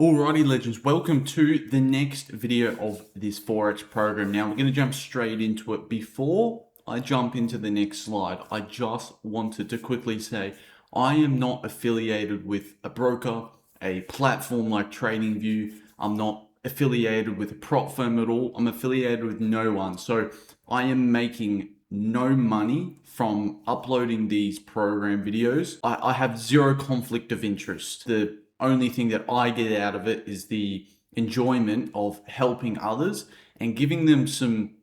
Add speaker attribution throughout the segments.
Speaker 1: Alrighty, legends, welcome to the next video of this forex program. Now we're going to jump straight into it. Before I jump into the next slide, I just wanted to quickly say I am not affiliated with a broker, a platform like TradingView. I'm not affiliated with a prop firm at all. I'm affiliated with no one. So I am making no money from uploading these program videos. I have zero conflict of interest. The only thing that I get out of it is the enjoyment of helping others and giving them some,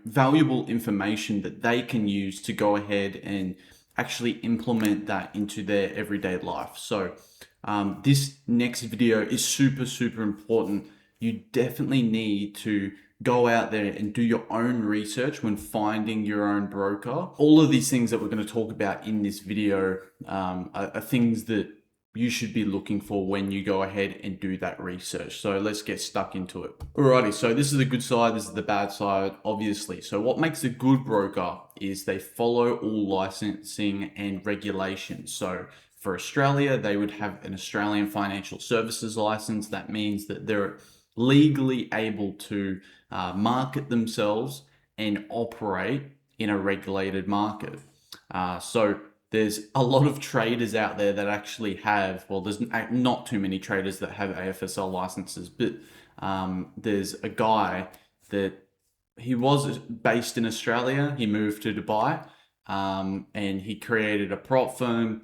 Speaker 1: valuable information that they can use to go ahead and actually implement that into their everyday life. So this next video is super important. You definitely need to go out there and do your own research when finding your own broker. All of these things that we're going to talk about in this video are things that you should be looking for when you go ahead and do that research. So let's get stuck into it. Alrighty, so this is the good side, this is the bad side, obviously. So what makes a good broker is they follow all licensing and regulations. So for Australia, they would have an Australian financial services license. That means that they're legally able to market themselves and operate in a regulated market. So there's a lot of traders out there that actually have, well, there's not too many traders that have AFSL licenses, but there's a guy that he was based in Australia. He moved to Dubai and he created a prop firm.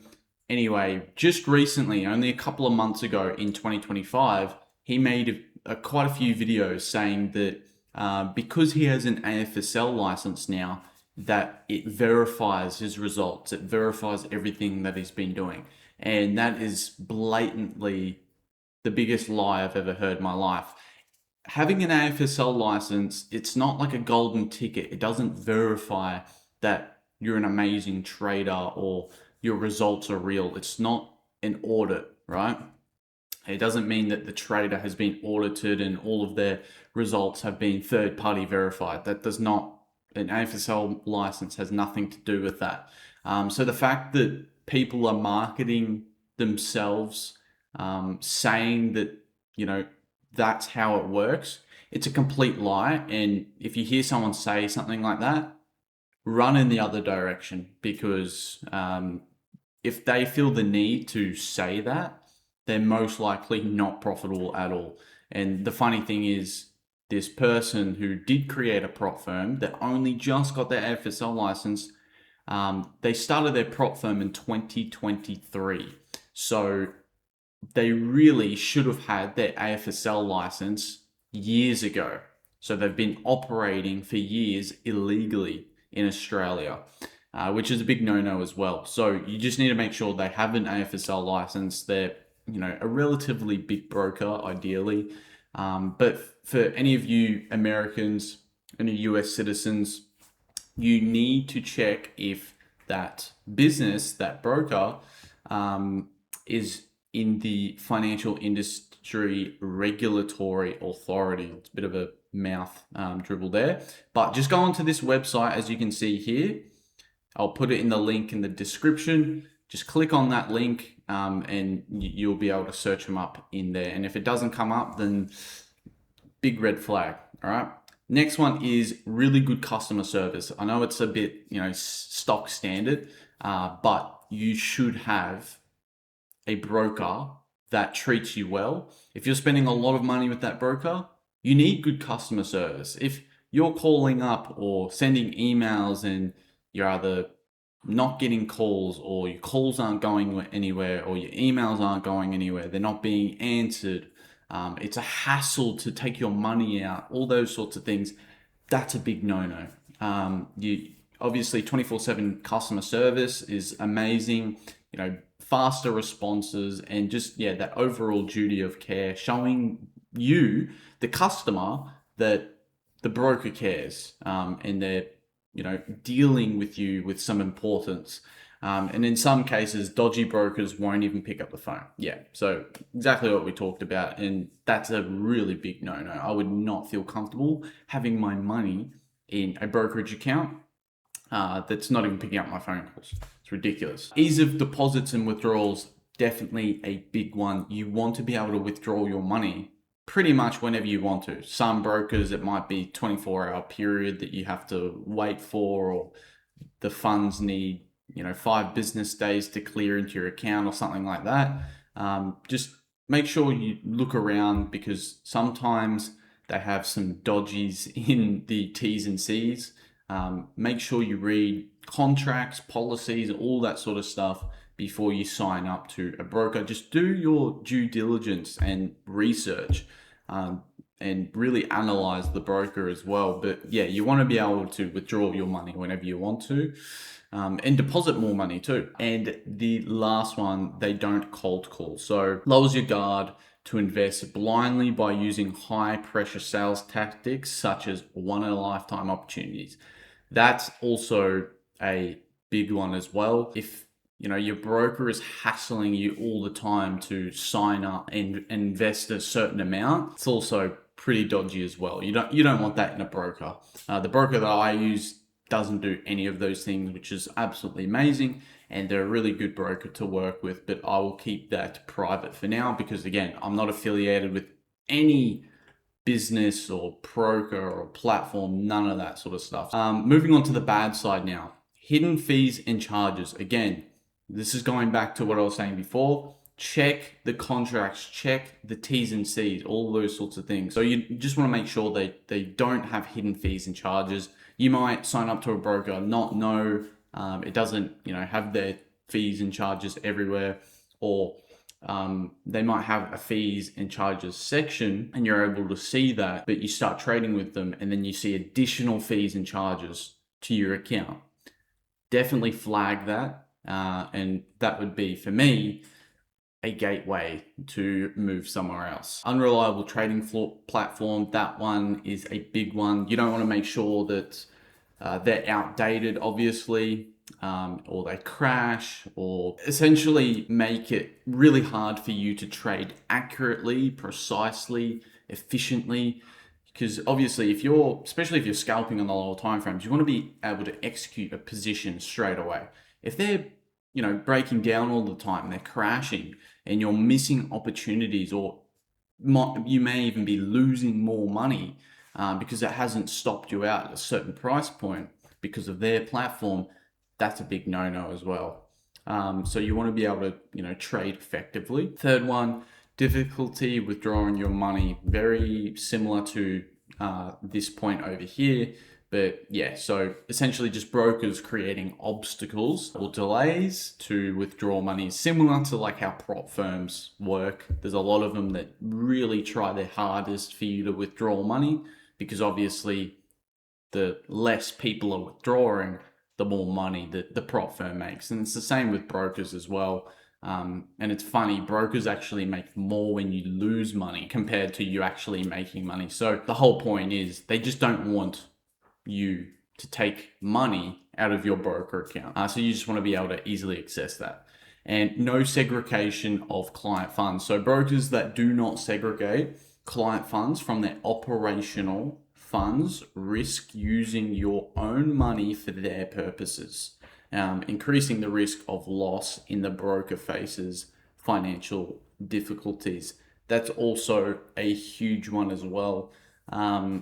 Speaker 1: Anyway, just recently, only a couple of months ago in 2025, he made quite a few videos saying that because he has an AFSL license now, that it verifies his results. It verifies everything that he's been doing. And that is blatantly the biggest lie I've ever heard in my life. Having an AFSL license, it's not like a golden ticket. It doesn't verify that you're an amazing trader or your results are real. It's not an audit, right? It doesn't mean that the trader has been audited and all of their results have been third-party verified. That does not, an AFSL license has nothing to do with that. So the fact that people are marketing themselves, saying that, that's how it works, it's a complete lie. And if you hear someone say something like that, run in the other direction, because if they feel the need to say that, they're most likely not profitable at all. And the funny thing is, this person who did create a prop firm that only just got their AFSL license, they started their prop firm in 2023. So they really should have had their AFSL license years ago. So they've been operating for years illegally in Australia, which is a big no-no as well. So you just need to make sure they have an AFSL license. They're a relatively big broker, ideally. But for any of you Americans, any US citizens, you need to check if that business, that broker, is in the Financial Industry Regulatory Authority. It's a bit of a mouth dribble there. But just go onto this website, as you can see here. I'll put it in the link in the description. Just click on that link and you'll be able to search them up in there. And if it doesn't come up, then big red flag. All right. Next one is really good customer service. I know it's a bit, stock standard, but you should have a broker that treats you well. If you're spending a lot of money with that broker, you need good customer service. If you're calling up or sending emails and you're either not getting calls, or your calls aren't going anywhere, or your emails aren't going anywhere, they're not being answered, it's a hassle to take your money out, all those sorts of things, that's a big no-no. You obviously 24/7 customer service is amazing, faster responses, and just that overall duty of care, showing you, the customer, that the broker cares, and they're dealing with you with some importance. And in some cases, dodgy brokers won't even pick up the phone. Yeah, so exactly what we talked about. And that's a really big no-no. I would not feel comfortable having my money in a brokerage account that's not even picking up my phone calls. It's ridiculous. Ease of deposits and withdrawals. definitely a big one. You want to be able to withdraw your money pretty much whenever you want to. Some brokers, it might be 24-hour period that you have to wait for, or the funds need 5 business days to clear into your account or something like that. Just make sure you look around, because sometimes they have some dodgies in the T's and C's. Make sure you read contracts, policies, all that sort of stuff before you sign up to a broker. Just do your due diligence and research, and really analyze the broker as well. But yeah, you want to be able to withdraw your money whenever you want to, and deposit more money too. And the last one, they don't cold call. So lowers your guard to invest blindly by using high pressure sales tactics such as one in a lifetime opportunities. That's also a big one as well. If your broker is hassling you all the time to sign up and invest a certain amount, it's also pretty dodgy as well. You don't want that in a broker. The broker that I use doesn't do any of those things, which is absolutely amazing, and they're a really good broker to work with. But I will keep that private for now, because again, I'm not affiliated with any business or broker or platform, none of that sort of stuff. Moving on to the bad side now, hidden fees and charges. Again, this is going back to what I was saying before. Check the contracts, check the T's and C's, all those sorts of things. So you just want to make sure they don't have hidden fees and charges. You might sign up to a broker, not know it doesn't have their fees and charges everywhere, or they might have a fees and charges section and you're able to see that, but you start trading with them and then you see additional fees and charges to your account. Definitely flag that, and that would be, for me, a gateway to move somewhere else. Unreliable trading floor platform, that one is a big one. You don't want to make sure that they're outdated, obviously, or they crash, or essentially make it really hard for you to trade accurately, precisely, efficiently. Because obviously, especially if you're scalping on the lower time frames, you want to be able to execute a position straight away. If they're breaking down all the time, they're crashing, and you're missing opportunities, or you may even be losing more money because it hasn't stopped you out at a certain price point because of their platform, that's a big no-no as well. So you want to be able to trade effectively. Third one, difficulty withdrawing your money. Very similar to this point over here. But yeah, so essentially just brokers creating obstacles or delays to withdraw money, similar to like how prop firms work. There's a lot of them that really try their hardest for you to withdraw money, because obviously the less people are withdrawing, the more money that the prop firm makes. And it's the same with brokers as well. And it's funny, brokers actually make more when you lose money compared to you actually making money. So the whole point is they just don't want you to take money out of your broker account. So you just want to be able to easily access that. And no segregation of client funds. So brokers that do not segregate client funds from their operational funds risk using your own money for their purposes, increasing the risk of loss in the broker faces financial difficulties. That's also a huge one as well.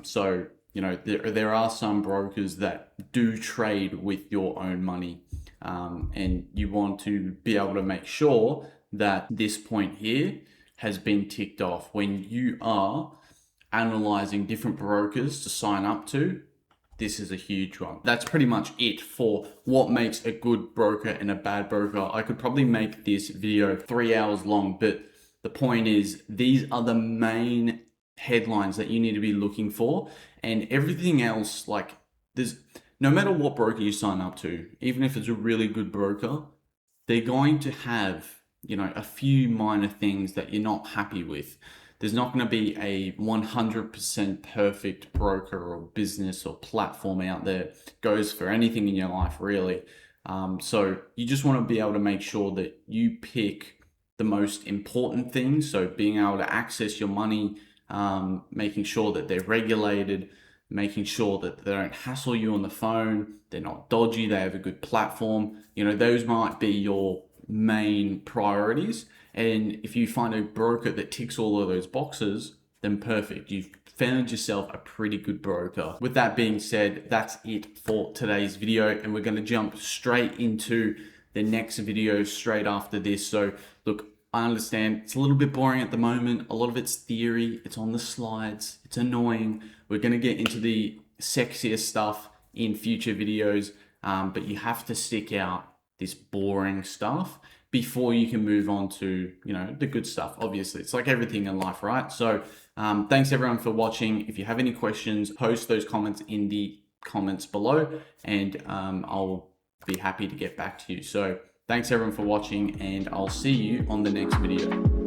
Speaker 1: So there are some brokers that do trade with your own money, and you want to be able to make sure that this point here has been ticked off when you are analyzing different brokers to sign up to. This is a huge one. That's pretty much it for what makes a good broker and a bad broker. I could probably make this video 3 hours long, but the point is, these are the main headlines that you need to be looking for, and everything else, like, there's no matter what broker you sign up to, even if it's a really good broker, they're going to have a few minor things that you're not happy with. There's not going to be a 100% perfect broker or business or platform out there. Goes for anything in your life, really. So you just want to be able to make sure that you pick the most important things. So being able to access your money, making sure that they're regulated, making sure that they don't hassle you on the phone, they're not dodgy, they have a good platform. Those might be your main priorities. And if you find a broker that ticks all of those boxes, then perfect. You've found yourself a pretty good broker. With that being said, that's it for today's video, and we're going to jump straight into the next video straight after this. So look, I understand it's a little bit boring at the moment. A lot of it's theory. It's on the slides. It's annoying. We're going to get into the sexier stuff in future videos, but you have to stick out this boring stuff before you can move on to, you know, the good stuff. Obviously, it's like everything in life, right? So thanks everyone for watching. If you have any questions, post those comments in the comments below, and I'll be happy to get back to you. So thanks everyone for watching, and I'll see you on the next video.